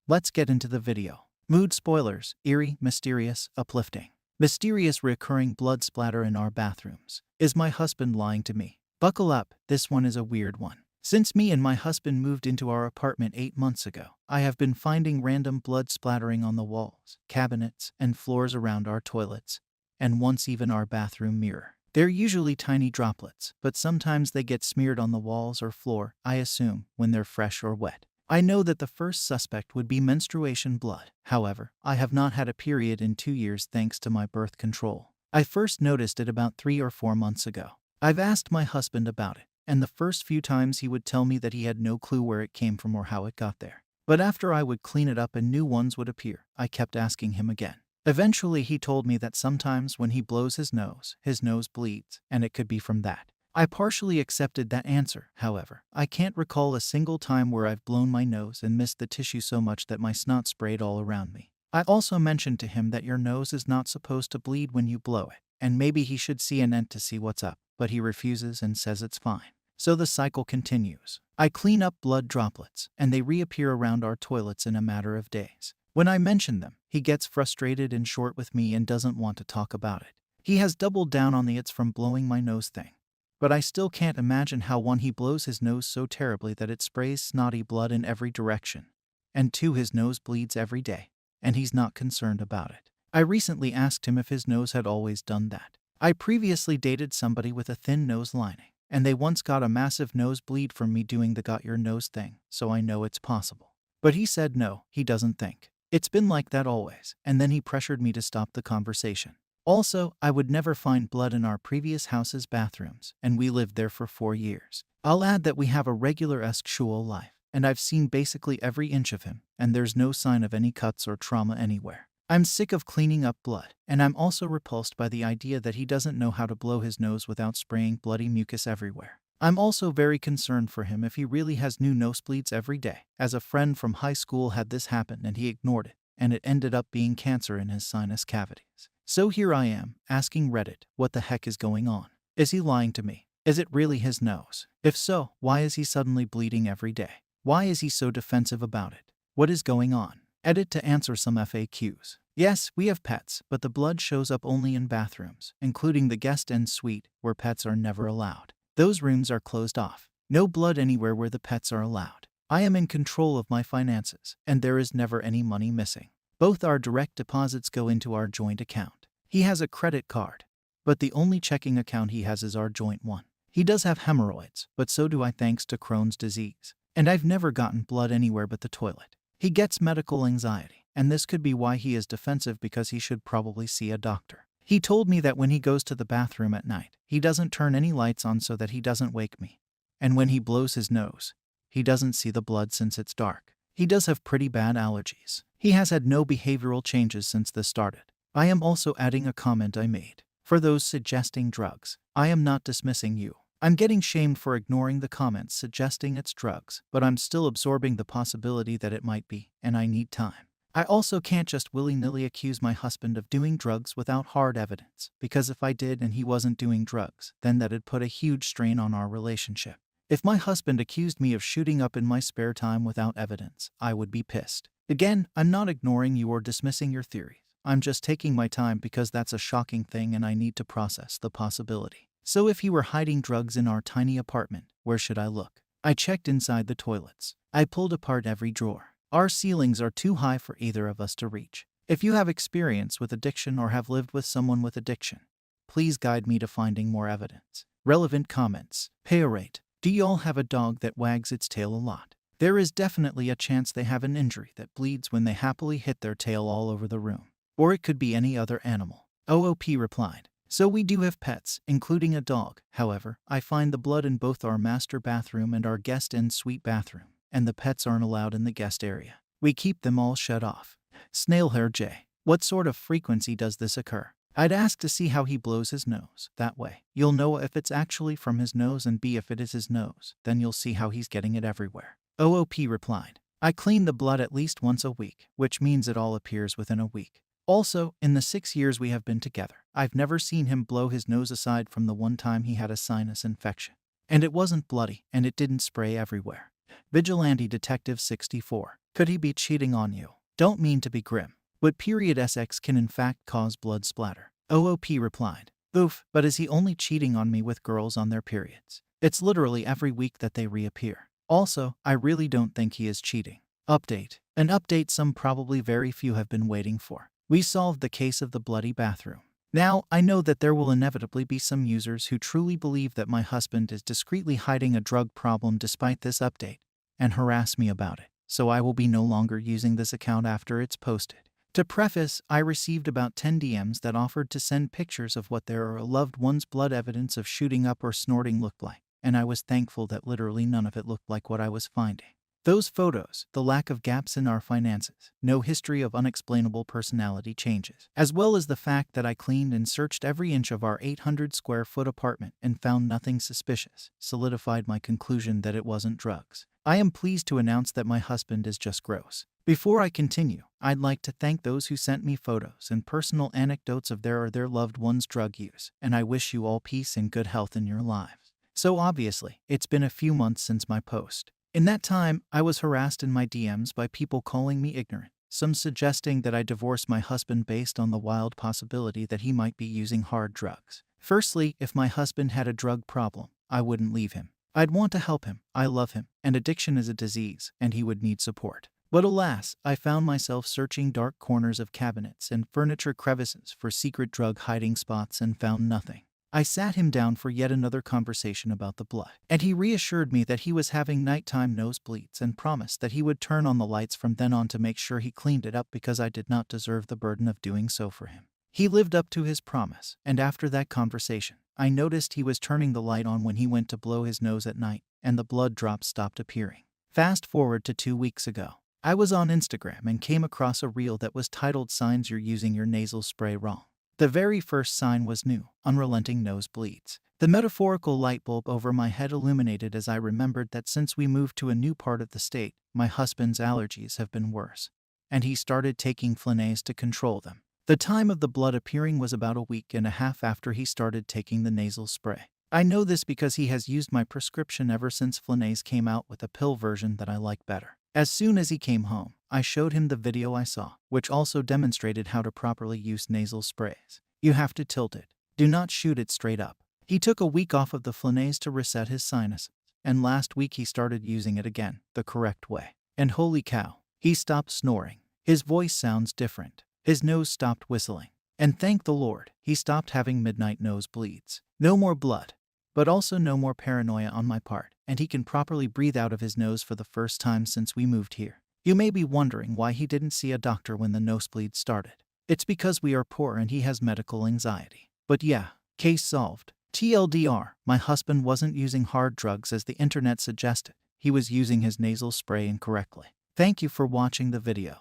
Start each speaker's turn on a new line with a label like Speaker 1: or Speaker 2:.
Speaker 1: Let's get into the video. Mood spoilers: eerie, mysterious, uplifting. Mysterious recurring blood splatter in our bathrooms. Is my husband lying to me? Buckle up, this one is a weird one. Since me and my husband moved into our apartment 8 months ago, I have been finding random blood splattering on the walls, cabinets, and floors around our toilets, and once even our bathroom mirror. They're usually tiny droplets, but sometimes they get smeared on the walls or floor, I assume, when they're fresh or wet. I know that the first suspect would be menstruation blood. However, I have not had a period in 2 years thanks to my birth control. I first noticed it about 3 or 4 months ago. I've asked my husband about it, and the first few times he would tell me that he had no clue where it came from or how it got there. But after I would clean it up and new ones would appear, I kept asking him again. Eventually he told me that sometimes when he blows his nose bleeds, and it could be from that. I partially accepted that answer, however. I can't recall a single time where I've blown my nose and missed the tissue so much that my snot sprayed all around me. I also mentioned to him that your nose is not supposed to bleed when you blow it, and maybe he should see an ent to see what's up, but he refuses and says it's fine. So the cycle continues. I clean up blood droplets, and they reappear around our toilets in a matter of days. When I mention them, he gets frustrated and short with me and doesn't want to talk about it. He has doubled down on the "it's from blowing my nose" thing. But I still can't imagine how, 1, he blows his nose so terribly that it sprays snotty blood in every direction, and 2, his nose bleeds every day, and he's not concerned about it. I recently asked him if his nose had always done that. I previously dated somebody with a thin nose lining, and they once got a massive nosebleed from me doing the "got your nose" thing, so I know it's possible. But he said no, he doesn't think. It's been like that always, and then he pressured me to stop the conversation. Also, I would never find blood in our previous house's bathrooms, and we lived there for 4 years. I'll add that we have a regular sexual life, and I've seen basically every inch of him, and there's no sign of any cuts or trauma anywhere. I'm sick of cleaning up blood, and I'm also repulsed by the idea that he doesn't know how to blow his nose without spraying bloody mucus everywhere. I'm also very concerned for him if he really has new nosebleeds every day, as a friend from high school had this happen and he ignored it, and it ended up being cancer in his sinus cavities. So here I am, asking Reddit, what the heck is going on? Is he lying to me? Is it really his nose? If so, why is he suddenly bleeding every day? Why is he so defensive about it? What is going on? Edit to answer some FAQs. Yes, we have pets, but the blood shows up only in bathrooms, including the guest en suite, where pets are never allowed. Those rooms are closed off. No blood anywhere where the pets are allowed. I am in control of my finances, and there is never any money missing. Both our direct deposits go into our joint account. He has a credit card, but the only checking account he has is our joint one. He does have hemorrhoids, but so do I thanks to Crohn's disease. And I've never gotten blood anywhere but the toilet. He gets medical anxiety, and this could be why he is defensive, because he should probably see a doctor. He told me that when he goes to the bathroom at night, he doesn't turn any lights on so that he doesn't wake me. And when he blows his nose, he doesn't see the blood since it's dark. He does have pretty bad allergies. He has had no behavioral changes since this started. I am also adding a comment I made. For those suggesting drugs, I am not dismissing you. I'm getting shamed for ignoring the comments suggesting it's drugs, but I'm still absorbing the possibility that it might be, and I need time. I also can't just willy-nilly accuse my husband of doing drugs without hard evidence, because if I did and he wasn't doing drugs, then that'd put a huge strain on our relationship. If my husband accused me of shooting up in my spare time without evidence, I would be pissed. Again, I'm not ignoring you or dismissing your theories. I'm just taking my time because that's a shocking thing and I need to process the possibility. So if he were hiding drugs in our tiny apartment, where should I look? I checked inside the toilets. I pulled apart every drawer. Our ceilings are too high for either of us to reach. If you have experience with addiction or have lived with someone with addiction, please guide me to finding more evidence. Relevant comments. Payorate. Do y'all have a dog that wags its tail a lot? There is definitely a chance they have an injury that bleeds when they happily hit their tail all over the room. Or it could be any other animal. OOP replied. So we do have pets, including a dog. However, I find the blood in both our master bathroom and our guest en suite bathroom, and the pets aren't allowed in the guest area. We keep them all shut off. Snailhair J. What sort of frequency does this occur? I'd ask to see how he blows his nose. That way, you'll know if it's actually from his nose, and B, if it is his nose, then you'll see how he's getting it everywhere. OOP replied. I clean the blood at least once a week, which means it all appears within a week. Also, in the 6 years we have been together, I've never seen him blow his nose aside from the one time he had a sinus infection. And it wasn't bloody, and it didn't spray everywhere. Vigilante Detective 64. Could he be cheating on you? Don't mean to be grim, but period SX can in fact cause blood splatter. OOP replied, oof, but is he only cheating on me with girls on their periods? It's literally every week that they reappear. Also, I really don't think he is cheating. Update. An update some probably very few have been waiting for. We solved the case of the bloody bathroom. Now, I know that there will inevitably be some users who truly believe that my husband is discreetly hiding a drug problem despite this update, and harass me about it, so I will be no longer using this account after it's posted. To preface, I received about 10 DMs that offered to send pictures of what their loved one's blood evidence of shooting up or snorting looked like, and I was thankful that literally none of it looked like what I was finding. Those photos, the lack of gaps in our finances, no history of unexplainable personality changes, as well as the fact that I cleaned and searched every inch of our 800 square foot apartment and found nothing suspicious, solidified my conclusion that it wasn't drugs. I am pleased to announce that my husband is just gross. Before I continue, I'd like to thank those who sent me photos and personal anecdotes of their or their loved one's drug use, and I wish you all peace and good health in your lives. So obviously, it's been a few months since my post. In that time, I was harassed in my DMs by people calling me ignorant, some suggesting that I divorce my husband based on the wild possibility that he might be using hard drugs. Firstly, if my husband had a drug problem, I wouldn't leave him. I'd want to help him, I love him, and addiction is a disease, and he would need support. But alas, I found myself searching dark corners of cabinets and furniture crevices for secret drug hiding spots and found nothing. I sat him down for yet another conversation about the blood, and he reassured me that he was having nighttime nosebleeds and promised that he would turn on the lights from then on to make sure he cleaned it up because I did not deserve the burden of doing so for him. He lived up to his promise, and after that conversation, I noticed he was turning the light on when he went to blow his nose at night, and the blood drops stopped appearing. Fast forward to 2 weeks ago. I was on Instagram and came across a reel that was titled "Signs You're Using Your Nasal Spray Wrong." The very first sign was new, unrelenting nosebleeds. The metaphorical light bulb over my head illuminated as I remembered that since we moved to a new part of the state, my husband's allergies have been worse, and he started taking Flonase to control them. The time of the blood appearing was about a week and a half after he started taking the nasal spray. I know this because he has used my prescription ever since Flonase came out with a pill version that I like better. As soon as he came home, I showed him the video I saw, which also demonstrated how to properly use nasal sprays. You have to tilt it. Do not shoot it straight up. He took a week off of the Flonase to reset his sinuses, and last week he started using it again, the correct way. And holy cow, he stopped snoring. His voice sounds different. His nose stopped whistling. And thank the Lord, he stopped having midnight nosebleeds. No more blood, but also no more paranoia on my part, and he can properly breathe out of his nose for the first time since we moved here. You may be wondering why he didn't see a doctor when the nosebleed started. It's because we are poor and he has medical anxiety. But yeah, case solved. TLDR, my husband wasn't using hard drugs as the internet suggested. He was using his nasal spray incorrectly. Thank you for watching the video.